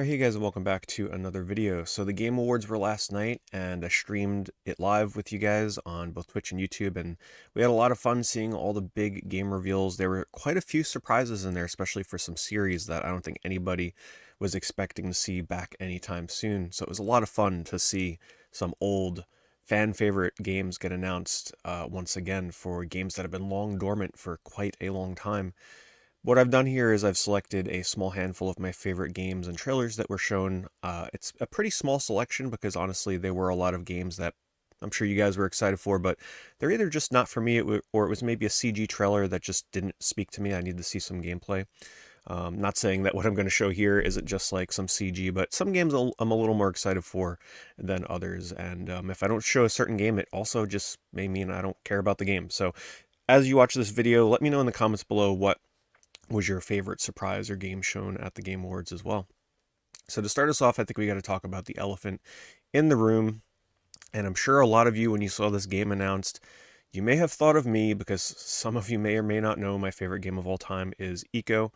Hey guys, and welcome back to another video. So the Game Awards were last night and I streamed it live with you guys on both Twitch and YouTube, and we had a lot of fun seeing all the big game reveals. There were quite a few surprises in there, especially for some series that I don't think anybody was expecting to see back anytime soon. So it was a lot of fun to see some old fan favorite games get announced once again for games that have been long dormant for quite a long time. What I've done here is I've selected a small handful of my favorite games and trailers that were shown. It's a pretty small selection because honestly, there were a lot of games that I'm sure you guys were excited for, but they're either just not for me, or it was maybe a CG trailer that just didn't speak to me. I need to see some gameplay. Not saying that what I'm going to show here isn't just like some CG, but some games I'm a little more excited for than others. And if I don't show a certain game, it also just may mean I don't care about the game. So as you watch this video, let me know in the comments below what was your favorite surprise or game shown at the Game Awards as well. So to start us off, I think we got to talk about the elephant in the room. And I'm sure a lot of you, when you saw this game announced, you may have thought of me because some of you may or may not know my favorite game of all time is ICO,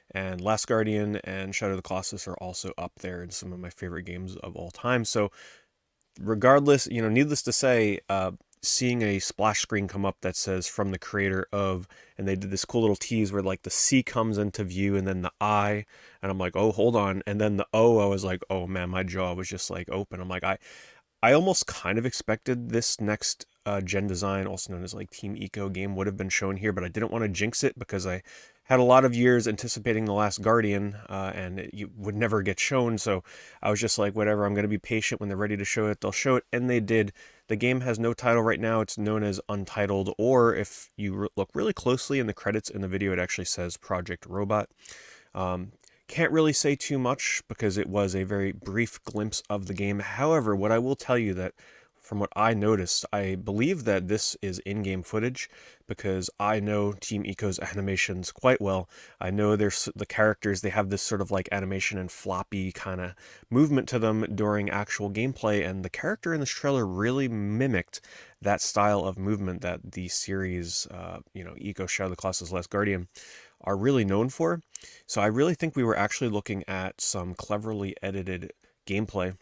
and Last Guardian and Shadow of the Colossus are also up there in some of my favorite games of all time. So regardless, needless to say, seeing a splash screen come up that says from the creator of, and they did this cool little tease where like the C comes into view and then the I, and I'm like, oh, hold on. And then the O, I was like, oh man, my jaw was just like open. I'm like, I almost kind of expected this next genDesign, also known as like Team ICO game, would have been shown here, but I didn't want to jinx it because I had a lot of years anticipating The Last Guardian, and it would never get shown. So I was just like, whatever, I'm going to be patient. When they're ready to show it, they'll show it, and they did. The game has no title right now. It's known as Untitled, or if you look really closely in the credits in the video, it actually says Project Robot. Um, can't really say too much because it was a very brief glimpse of the game. However, what I will tell you that from what I noticed, I believe that this is in-game footage because I know Team ICO's animations quite well. I know there's the characters, they have this sort of like animation and floppy kind of movement to them during actual gameplay, and the character in this trailer really mimicked that style of movement that the series, ICO Shadow of the Colossus Last Guardian are really known for. So I really think we were actually looking at some cleverly edited gameplay,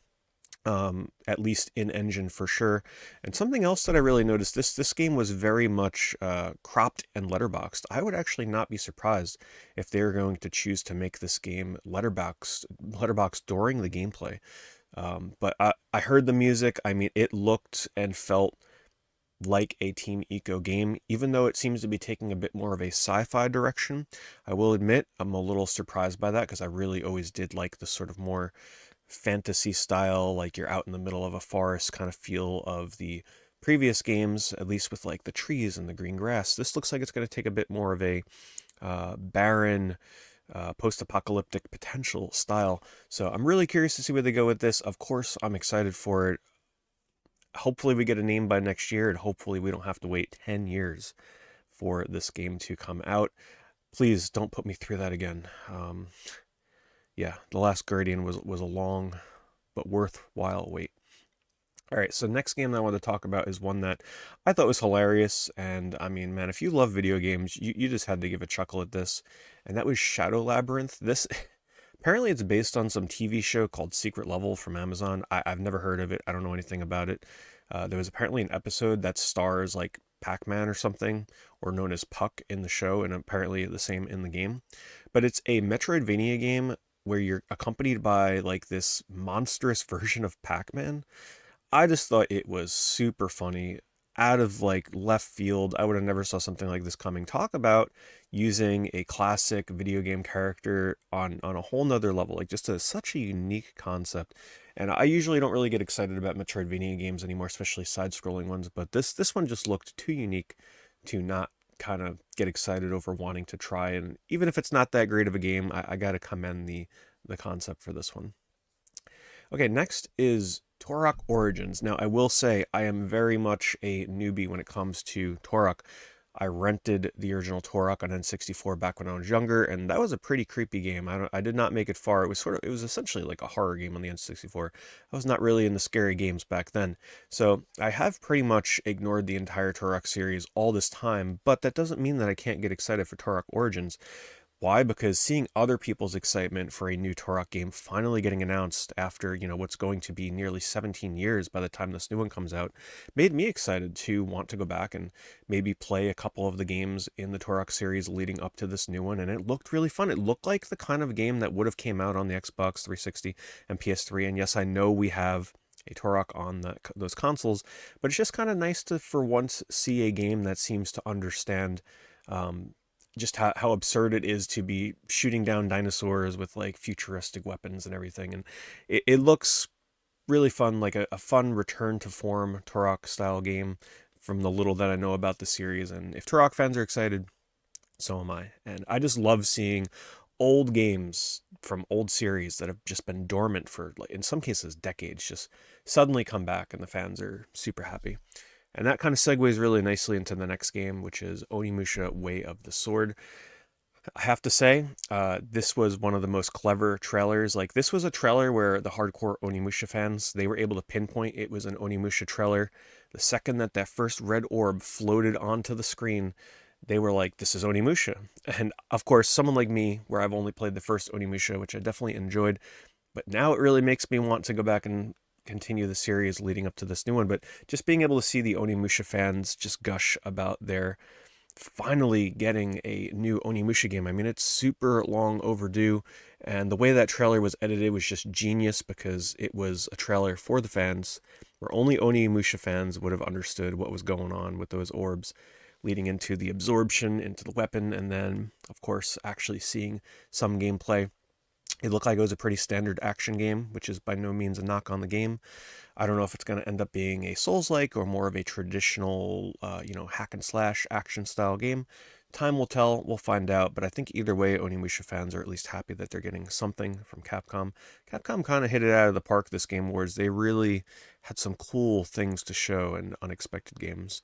at least in engine for sure. And something else that I really noticed, this game was very much cropped and letterboxed. I would actually not be surprised if they were going to choose to make this game letterboxed during the gameplay. But I heard the music. I mean, it looked and felt like a Team ICO game, even though it seems to be taking a bit more of a sci-fi direction. I will admit I'm a little surprised by that because I really always did like the sort of more fantasy style, like you're out in the middle of a forest kind of feel of the previous games, at least with like the trees and the green grass. This looks like it's going to take a bit more of a barren, post-apocalyptic potential style. So I'm really curious to see where they go with this. Of course, I'm excited for it. Hopefully we get a name by next year, and hopefully we don't have to wait 10 years for this game to come out. Please don't put me through that again. Yeah, The Last Guardian was a long but worthwhile wait. All right, so next game that I want to talk about is one that I thought was hilarious, and I mean, man, if you love video games, you just had to give a chuckle at this, and that was Shadow Labyrinth. This apparently it's based on some TV show called Secret Level from Amazon. I've never heard of it. I don't know anything about it. There was apparently an episode that stars like Pac-Man or something, or known as Puck in the show, and apparently the same in the game. But it's a Metroidvania game where you're accompanied by like this monstrous version of Pac-Man. I just thought it was super funny, out of like left field. I would have never saw something like this coming. Talk about using a classic video game character on a whole nother level, like just such a unique concept. And I usually don't really get excited about Metroidvania games anymore, especially side-scrolling ones, but this one just looked too unique to not kind of get excited over wanting to try. And even if it's not that great of a game, I gotta commend the concept for this one. Okay, next is Turok Origins. Now, I will say I am very much a newbie when it comes to Turok. I rented the original Turok on N64 back when I was younger, and that was a pretty creepy game. I did not make it far. It was essentially like a horror game on the N64. I was not really in the scary games back then. So I have pretty much ignored the entire Turok series all this time, but that doesn't mean that I can't get excited for Turok Origins. Why? Because seeing other people's excitement for a new Turok game finally getting announced after, what's going to be nearly 17 years by the time this new one comes out, made me excited to want to go back and maybe play a couple of the games in the Turok series leading up to this new one. And it looked really fun. It looked like the kind of game that would have came out on the Xbox 360 and PS3. And yes, I know we have a Turok on those consoles, but it's just kind of nice to, for once, see a game that seems to understand just how absurd it is to be shooting down dinosaurs with like futuristic weapons and everything. And it looks really fun, like a fun return to form Turok style game from the little that I know about the series. And if Turok fans are excited, so am I. And I just love seeing old games from old series that have just been dormant for, like, in some cases, decades, just suddenly come back and the fans are super happy. And that kind of segues really nicely into the next game, which is Onimusha Way of the Sword. I have to say, this was one of the most clever trailers. Like, this was a trailer where the hardcore Onimusha fans, they were able to pinpoint it was an Onimusha trailer. The second that first red orb floated onto the screen, they were like, this is Onimusha. And of course, someone like me, where I've only played the first Onimusha, which I definitely enjoyed, but now it really makes me want to go back and continue the series leading up to this new one. But just being able to see the Onimusha fans just gush about their finally getting a new Onimusha game. I mean, it's super long overdue, and the way that trailer was edited was just genius because it was a trailer for the fans where only Onimusha fans would have understood what was going on with those orbs leading into the absorption into the weapon, and then of course actually seeing some gameplay. It looked like it was a pretty standard action game, which is by no means a knock on the game. I don't know if it's going to end up being a Souls-like or more of a traditional, hack and slash action style game. Time will tell, we'll find out, but I think either way, Onimusha fans are at least happy that they're getting something from Capcom. Capcom kind of hit it out of the park this Game Awards. They really had some cool things to show and unexpected games.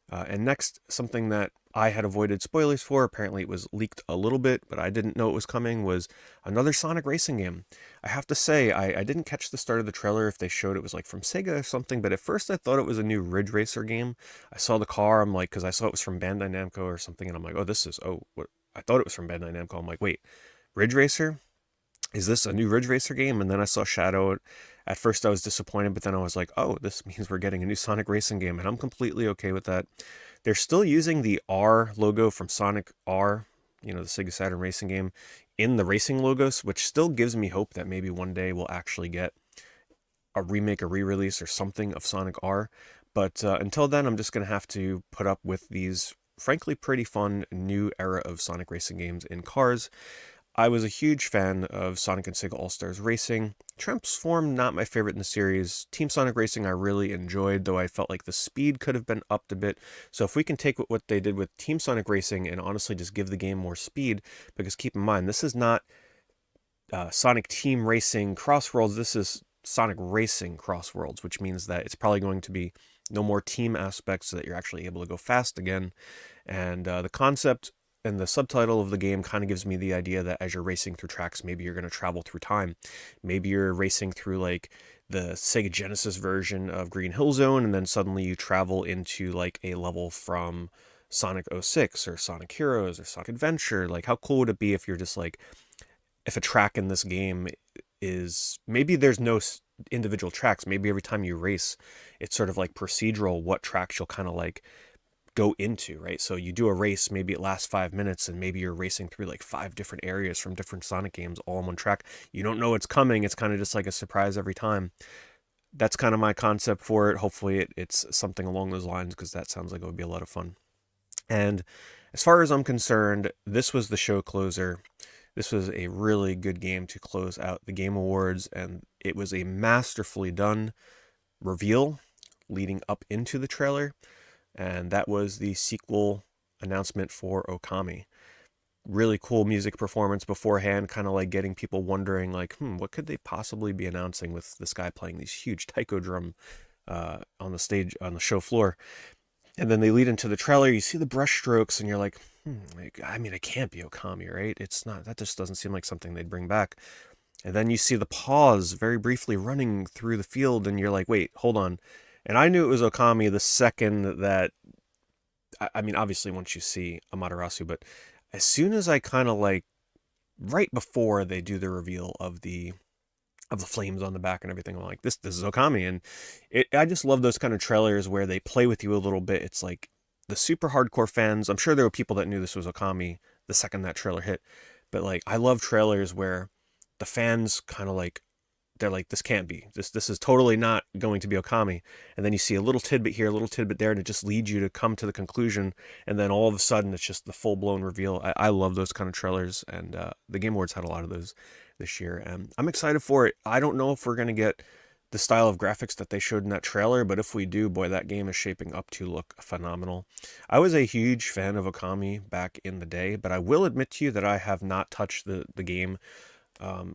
And next, something that I had avoided spoilers for, apparently it was leaked a little bit, but I didn't know it was coming, was another Sonic racing game. I have to say, I didn't catch the start of the trailer if they showed it was like from Sega or something, but at first I thought it was a new Ridge Racer game. I saw the car, I'm like, because I saw it was from Bandai Namco or something, and I'm like, what? I thought it was from Bandai Namco. I'm like, wait, Ridge Racer? Is this a new Ridge Racer game? And then I saw Shadow. At first I was disappointed, but then I was like, oh, this means we're getting a new Sonic racing game, and I'm completely okay with that. They're still using the R logo from Sonic R, the Sega Saturn racing game, in the racing logos, which still gives me hope that maybe one day we'll actually get a remake, a re-release, or something of Sonic R. But until then, I'm just going to have to put up with these, frankly, pretty fun new era of Sonic racing games in cars. I was a huge fan of Sonic and Sega All-Stars Racing. Transform, not my favorite in the series. Team Sonic Racing I really enjoyed, though I felt like the speed could have been upped a bit. So if we can take what they did with Team Sonic Racing and honestly just give the game more speed, because keep in mind, this is not Sonic Team Racing Crossworlds, this is Sonic Racing Crossworlds, which means that it's probably going to be no more team aspects so that you're actually able to go fast again. And the concept and the subtitle of the game kind of gives me the idea that as you're racing through tracks, maybe you're going to travel through time. Maybe you're racing through like the Sega Genesis version of Green Hill Zone, and then suddenly you travel into like a level from Sonic 06 or Sonic Heroes or Sonic Adventure. Like, how cool would it be if you're just like, if a track in this game is, maybe there's no individual tracks. Maybe every time you race, it's sort of like procedural, what tracks you'll kind of like go into, right? So you do a race, maybe it lasts 5 minutes, and maybe you're racing through like 5 different areas from different Sonic games all on one track. You don't know what's coming. It's kind of just like a surprise every time. That's kind of my concept for it. Hopefully it's something along those lines, because that sounds like it would be a lot of fun. And as far as I'm concerned, this was the show closer. This was a really good game to close out the Game Awards, and it was a masterfully done reveal leading up into the trailer. And that was the sequel announcement for Okami. Really cool music performance beforehand, kind of like getting people wondering, like, what could they possibly be announcing with this guy playing these huge taiko drum on the stage, on the show floor. And then they lead into the trailer, you see the brush strokes, and you're like, I mean, it can't be Okami, right? It's not, that just doesn't seem like something they'd bring back. And then you see the pause very briefly running through the field, and you're like, wait, hold on. And I knew it was Okami the second that, I mean, obviously once you see Amaterasu, but as soon as I kind of like right before they do the reveal of the flames on the back and everything, I'm like, this is Okami, and I just love those kind of trailers where they play with you a little bit. It's like the super hardcore fans. I'm sure there were people that knew this was Okami the second that trailer hit, but like I love trailers where the fans kind of like they're like, this can't be. This is totally not going to be Okami. And then you see a little tidbit here, a little tidbit there, and it just leads you to come to the conclusion. And then all of a sudden, it's just the full blown reveal. I love those kind of trailers, and the Game Awards had a lot of those this year, and I'm excited for it. I don't know if we're gonna get the style of graphics that they showed in that trailer, but if we do, boy, that game is shaping up to look phenomenal. I was a huge fan of Okami back in the day, but I will admit to you that I have not touched the game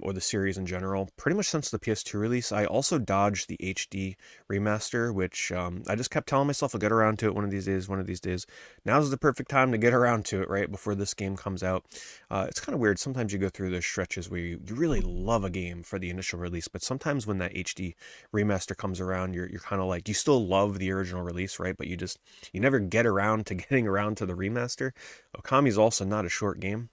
or the series in general, pretty much since the PS2 release. I also dodged the HD remaster, which I just kept telling myself I'll get around to it one of these days, one of these days. Now's the perfect time to get around to it, right before this game comes out. It's kind of weird. Sometimes you go through those stretches where you really love a game for the initial release, but sometimes when that HD remaster comes around, you're kind of like, you still love the original release, right? But you never get around to getting around to the remaster. Okami's also not a short game.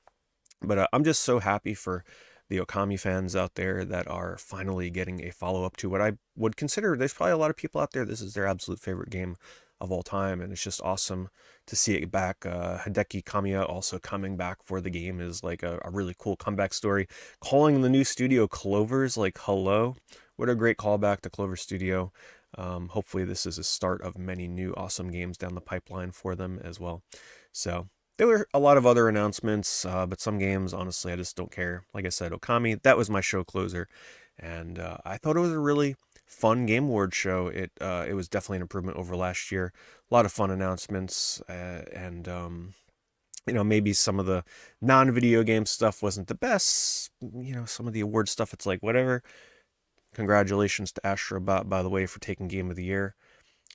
But I'm just so happy for the Okami fans out there that are finally getting a follow up to what I would consider. There's probably a lot of people out there, this is their absolute favorite game of all time, and it's just awesome to see it back. Hideki Kamiya also coming back for the game is like a really cool comeback story. Calling the new studio Clover's, like, hello. What a great callback to Clover Studio. Hopefully, this is a start of many new awesome games down the pipeline for them as well. So, there were a lot of other announcements, but some games, honestly, I just don't care. Like I said, Okami, that was my show closer, and I thought it was a really fun Game Awards show. It was definitely an improvement over last year. A lot of fun announcements, and maybe some of the non-video game stuff wasn't the best. Some of the award stuff, it's like whatever. Congratulations to Astrobot, by the way, for taking Game of the Year.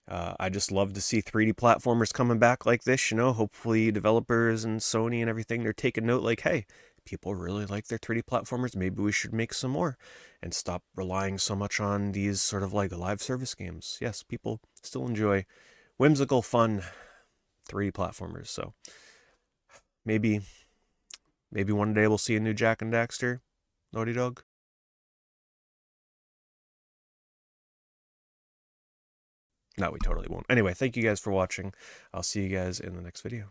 I just love to see 3D platformers coming back like this. Hopefully developers and Sony and everything, they're taking note like, hey, people really like their 3D platformers. Maybe we should make some more and stop relying so much on these sort of like live service games. Yes, people still enjoy whimsical, fun 3D platformers. So maybe one day we'll see a new Jack and Daxter, Naughty Dog. No, we totally won't. Anyway, thank you guys for watching. I'll see you guys in the next video.